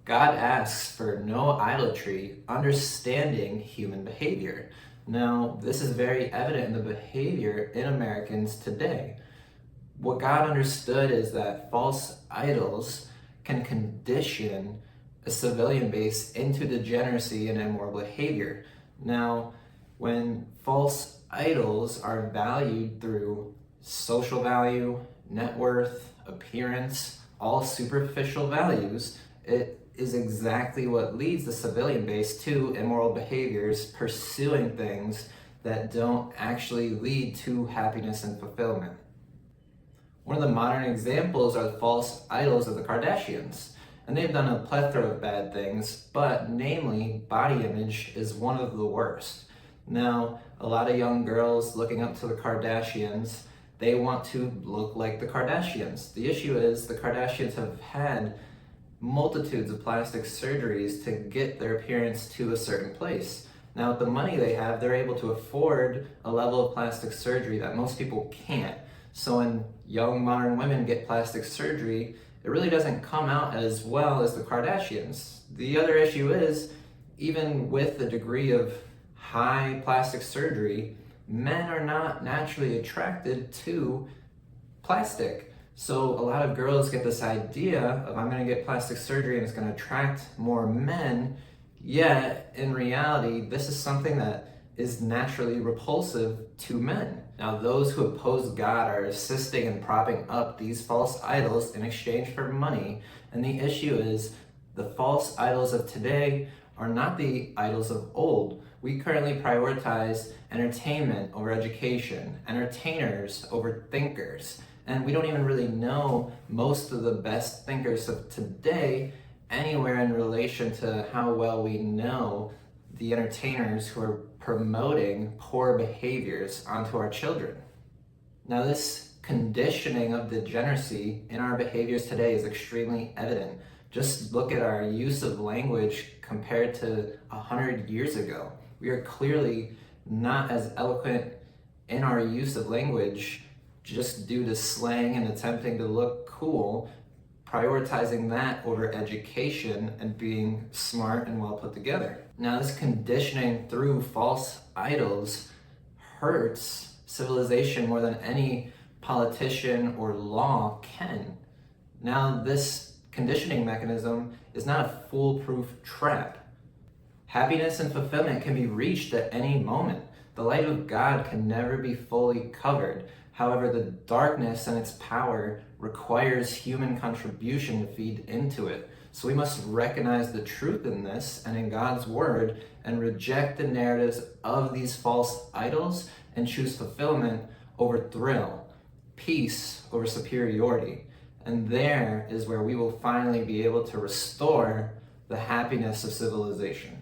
God asks for no idolatry, understanding human behavior. Now, this is very evident in the behavior in Americans today. What God understood is that false idols can condition a civilian base into degeneracy and immoral behavior. Now, when false idols are valued through social value, net worth, appearance, all superficial values, it is exactly what leads the civilian base to immoral behaviors, pursuing things that don't actually lead to happiness and fulfillment. One of the modern examples are the false idols of the Kardashians. And they've done a plethora of bad things, but namely, body image is one of the worst. Now, a lot of young girls looking up to the Kardashians, they want to look like the Kardashians. The issue is the Kardashians have had multitudes of plastic surgeries to get their appearance to a certain place. Now, with the money they have, they're able to afford a level of plastic surgery that most people can't. So when young modern women get plastic surgery, it really doesn't come out as well as the Kardashians. The other issue is, even with the degree of high plastic surgery, men are not naturally attracted to plastic. So a lot of girls get this idea of, I'm going to get plastic surgery and it's going to attract more men, yet in reality, this is something that is naturally repulsive to men. Now, those who oppose God are assisting and propping up these false idols in exchange for money. And the issue is, the false idols of today are not the idols of old. We currently prioritize entertainment over education, entertainers over thinkers. And we don't even really know most of the best thinkers of today anywhere in relation to how well we know the entertainers who are promoting poor behaviors onto our children. Now, this conditioning of degeneracy in our behaviors today is extremely evident. Just look at our use of language compared to 100 years ago. We are clearly not as eloquent in our use of language just due to slang and attempting to look cool, prioritizing that over education and being smart and well put together. Now, this conditioning through false idols hurts civilization more than any politician or law can. Now, this conditioning mechanism is not a foolproof trap. Happiness and fulfillment can be reached at any moment. The light of God can never be fully covered. However, the darkness and its power requires human contribution to feed into it. So we must recognize the truth in this and in God's word and reject the narratives of these false idols and choose fulfillment over thrill, peace over superiority. And there is where we will finally be able to restore the happiness of civilization.